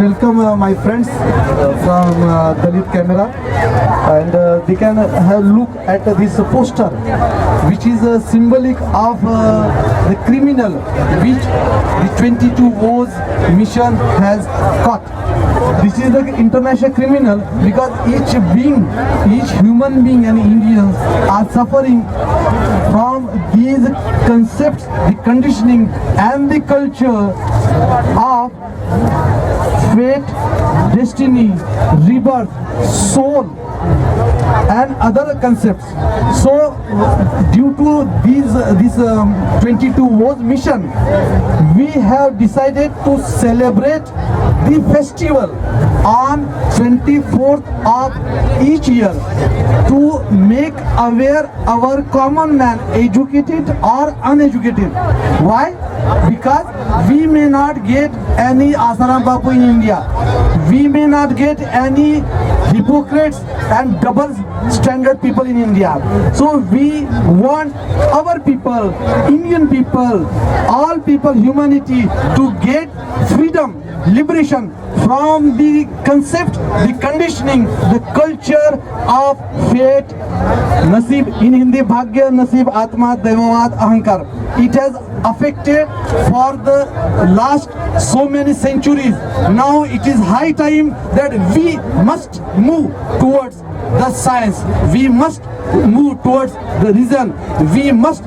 welcome my friends from Dalit Camera, and they can have look at this poster, which is symbolic of the criminal which the 22 Woes mission has caught. This is the international criminal because each being, each human being and Indians are suffering from these concepts, the conditioning and the culture of fate, destiny, rebirth, soul and other concepts. So due to this 22 Woes mission, we have decided to celebrate the festival on 24th of each year to make aware our common man, educated or uneducated. Why? Because we may not get any Asaram Bapu in India. We may not get any hypocrites and double standard people in India. So we want our people, Indian people, all people, humanity to get freedom, liberation from the concept, the conditioning, the culture of fate, nasib, in Hindi bhagya, nasib, atma, devavad, ahankar. It has affected for the last so many centuries. Now it is high time that we must move towards the science. We must move towards the reason. We must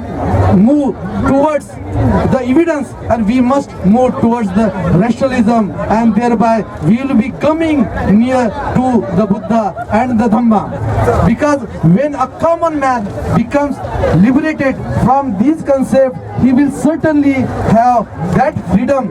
move towards the evidence, and we must move towards the rationalism, and thereby we will be coming near to the Buddha and the Dhamma. Because when a common man becomes liberated from this concept, he will certainly have that freedom,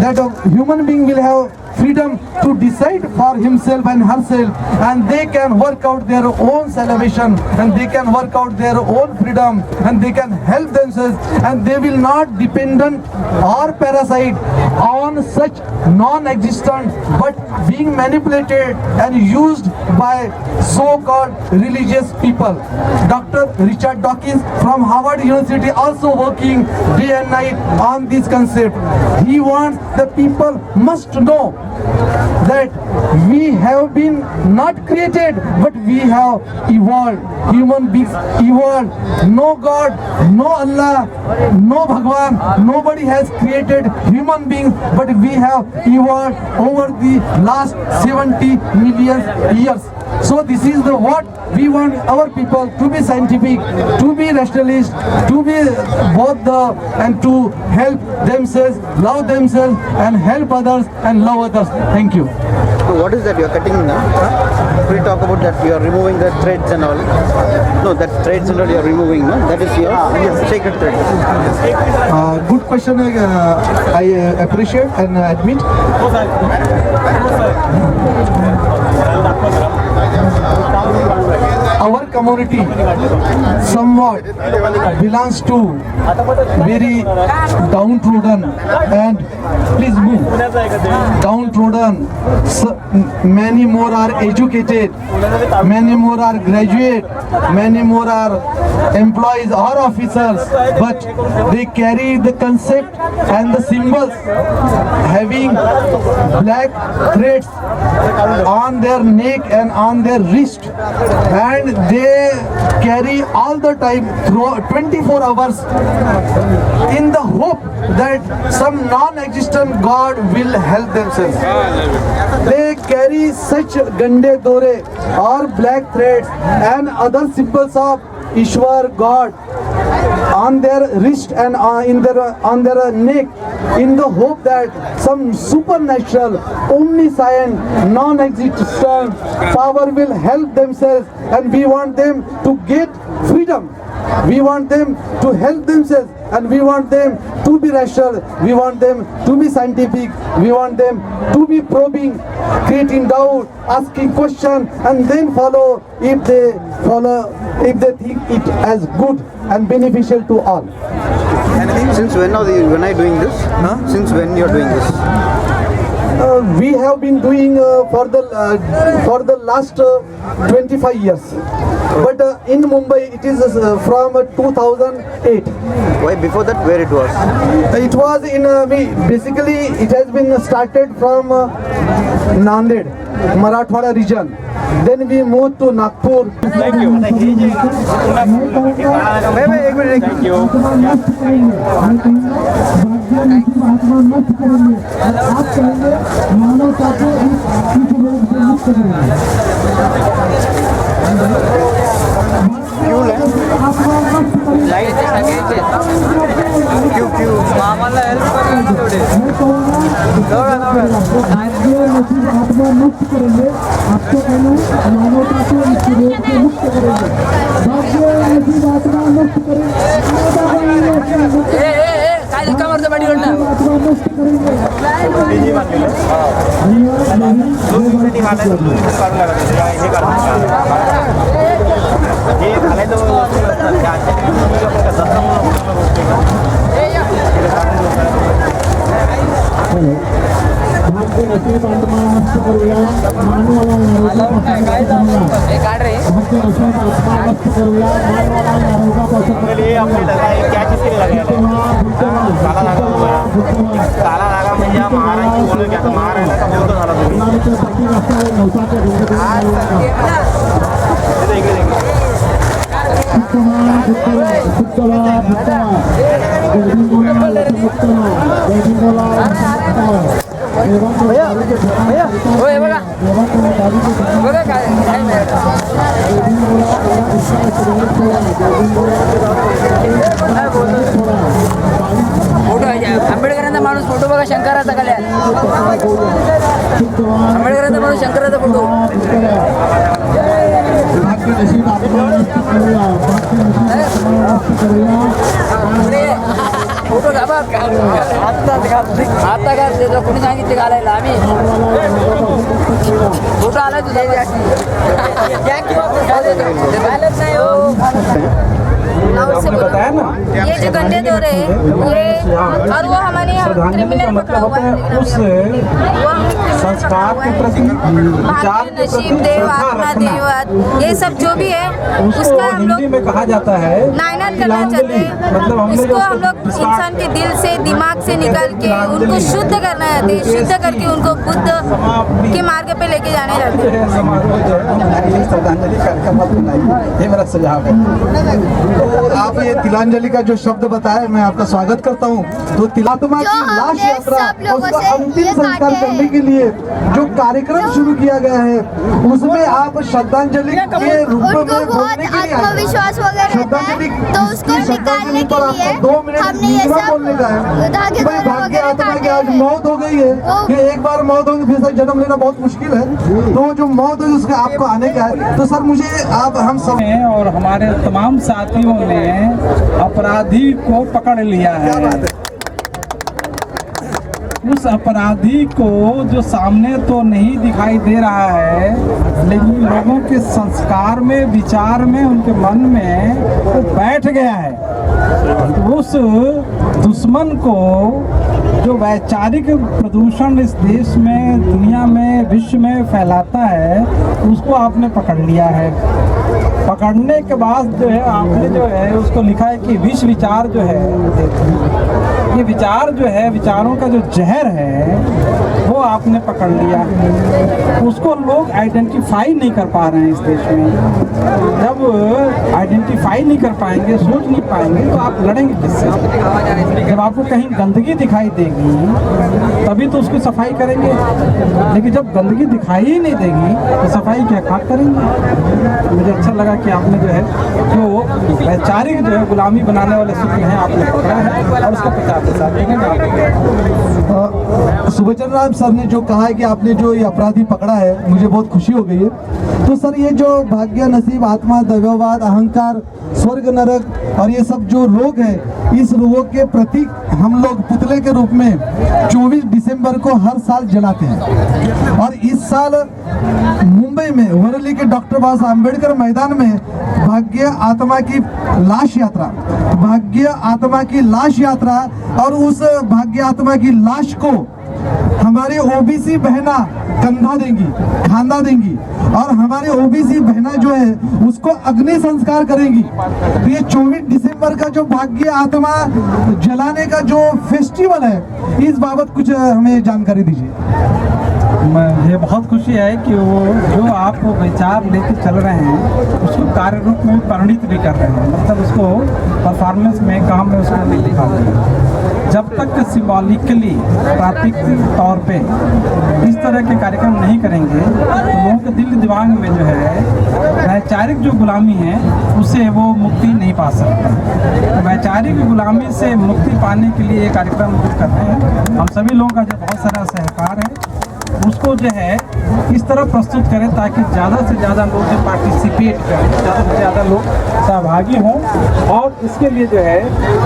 that a human being will have freedom to decide for himself and herself, and they can work out their own salvation, and they can work out their own freedom, and they can help themselves, and they will not dependent or parasite on such non-existent but being manipulated and used by so-called religious people. Dr. Richard Dawkins from Harvard University also working day and night on this concept. He wants the people must know that we have been not created, but we have evolved. Human beings evolved. No God, no Allah, no Bhagwan, nobody has created human beings, but we have evolved over the last 70 million years. So this is the what we want our people to be scientific, to be rationalist, to be both the and to help themselves, love themselves and help others and love others. Thank you. So what is that you are cutting now? Could you talk about that you are removing the threads and all? No, that threads and all you are removing, no? That is your sacred thread. Good question. I appreciate and admit. Our community somewhat belongs to very downtrodden and please move downtrodden. Many more are educated, many more are graduate, many more are employees or officers, but they carry the concept and the symbols having black threads on their neck and on their wrist, and they carry all the time through 24 hours in the hope that some non-existent God will help themselves. They carry such gande dore or black threads and other symbols of Ishwar, God, on their wrist and on their neck, in the hope that some supernatural, omniscient, non-existent power will help themselves, and we want them to get freedom. We want them to help themselves, and we want them to be rational, we want them to be scientific, we want them to be probing, creating doubt, asking questions, and then follow if they think it as good and beneficial to all. And since when are you doing this? Since when you are doing this? We have been doing for the last 25 years. But in Mumbai, it is from 2008. Why before that? Where it was? It was in basically it has been started from Nanded, Marathwada region. Then we moved to Nagpur. Thank you. Thank you. क्या चीज के लिए लगाया काला लगा हुआ है काला लगा म्हणजे महाराज बोल क्या महाराज का बोलतो झाला फोटो आंबेडकरांचा माणूस फोटो बघा शंकराचा खाली आंबेडकरांचा माणूस शंकराचा फोटो फोटो आता घातले कोणी सांगितले घालायला आम्ही फोटो आला तुझ्या नाही हो बताया ना ये जो गंदे दो रहे ये और वो हमारे यहाँ क्रिमिनल पकड़ा हुआ है उस संस्कार के प्रति विचार के नसीब प्रति देव श्रद्धा आत्मा रखना देवत ये सब जो भी है उसको उसका हम लोग हिंदी में कहा जाता है नायनात करना चाहते हैं मतलब हमने जो उसको हम लोग इंसान के दिल से दिमाग से निकाल के उनको शुद्ध करना चाहते हैं शुद्ध करके उनको बुद्ध के मार्ग पे लेके जाने चाहते हैं समारोह जो है हमारी श्रद्धांजलि कार्यक्रम बनाइए ये मेरा सुझाव है तो आप ये तिलांजलि का जो शब्द बताया, मैं आपका स्वागत करता हूँ। तो तिलात्मा की लाश यात्रा उसका अंतिम संस्कार करने के लिए जो कार्यक्रम शुरू किया गया है, उसमें आप श्रद्धांजलि के रूप में उनको बहुत बोलने के लिए आए। आत्मविश्वास वगैरह रहता है तो उसको निकालने के लिए 2 मिनट हमने ये मिनिमम सब बोलने का है। धागे भाई भाग्य आत्मा की आज मौत हो गई है कि एक बार मौत होगी फिर से जन्म लेना बहुत मुश्किल है, तो जो मौत होगी उसका आपको आने का है। तो सर मुझे आप हम सब और हमारे तमाम साथियों ने अपराधी को पकड़ लिया है। उस अपराधी को जो सामने तो नहीं दिखाई दे रहा है, लेकिन लोगों के संस्कार में, विचार में, उनके मन में वो बैठ गया है। उस दुश्मन को जो वैचारिक प्रदूषण इस देश में, दुनिया में, विश्व में फैलाता है, उसको आपने पकड़ लिया है। पकड़ने के बाद जो है आपने जो है उसको लिखा है कि विष विचार जो है, ये विचार जो है, विचारों का जो जहर है वो आपने पकड़ लिया। उसको लोग आइडेंटिफाई नहीं कर पा रहे हैं इस देश में। जब आइडेंटिफाई नहीं कर पाएंगे, सोच नहीं पाएंगे, तो आप लड़ेंगे किससे? जब आपको कहीं गंदगी दिखाई देगी तभी तो उसकी सफाई करेंगे, लेकिन जब गंदगी दिखाई ही नहीं देगी तो सफाई क्या खाक करेंगे? मुझे अच्छा लगा कि आपने जो है जो वैचारिक जो है गुलामी बनाने वाले सूत्र हैं आपने पकड़ा है और उसका प्रचार प्रसार सुभचंद्र राम सर ने जो कहा है कि आपने जो ये अपराधी पकड़ा है, मुझे बहुत खुशी हो गई है। तो सर ये जो भाग्य, नसीब, आत्मा, दैववाद, अहंकार, स्वर्ग, नरक और ये सब जो रोग है, इस रोगों के प्रतीक हम लोग पुतले के रूप में 24 दिसंबर को हर साल जलाते हैं। और इस साल मुंबई में वरली के डॉक्टर बाबा साहब अम्बेडकर मैदान में भाग्य आत्मा की लाश यात्रा, भाग्य आत्मा की लाश यात्रा, और उस भाग्य आत्मा की लाश को हमारी ओबीसी बहना कंधा देंगी, खांदा देंगी, और हमारी ओबीसी बहना जो है उसको अग्नि संस्कार करेंगी। तो ये 24 दिसंबर का जो भाग्य आत्मा जलाने का जो फेस्टिवल है, इस बाबत कुछ हमें जानकारी दीजिए। मुझे बहुत खुशी है कि वो जो आप विचार लेके चल रहे हैं उसको कार्य रूप में परिणित भी कर रहे हैं, मतलब उसको परफॉर्मेंस में, काम में उसको नहीं दिखा रहे हैं। जब तक सिम्बॉलिकली, प्रातीक तौर पे इस तरह के कार्यक्रम नहीं करेंगे तो लोगों के दिल दिमाग में जो है वैचारिक जो गुलामी है उससे वो मुक्ति नहीं पा सकते। तो वैचारिक गुलामी से मुक्ति पाने के लिए ये कार्यक्रम कर रहे हैं। हम सभी लोगों का जो बहुत सारा सहकार है उसको जो है इस तरह प्रस्तुत करें ताकि ज़्यादा से ज़्यादा लोग जो पार्टिसिपेट करें, ज़्यादा से ज़्यादा लोग सहभागी हों। और इसके लिए जो है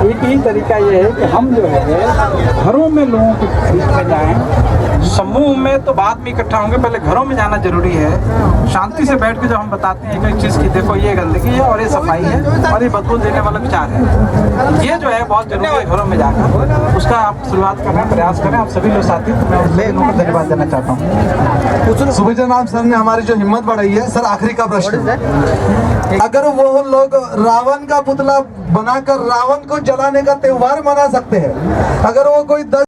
एक ही तरीका ये है कि हम जो है घरों में लोगों के बीच में जाएं। समूह में तो बाद में इकट्ठा होंगे, पहले घरों में जाना जरूरी है। शांति से बैठ के जब हम बताते हैं एक चीज़ की, देखो ये गंदगी है और ये सफाई है और ये बदबू देने वाला विचार है, ये जो है बहुत जरूरी है। घरों में जाकर उसका आप शुरुआत करने का प्रयास करें। आप सभी लोग साथी, तो मैं उन सभी लोगों को धन्यवाद देना चाहता हूँ। सुबेजनाब सर ने हमारी जो हिम्मत बढ़ाई है। सर आखिरी का प्रश्न, अगर वो लोग रावण का पुतला बनाकर रावण को जलाने का त्योहार मना सकते हैं, अगर वो कोई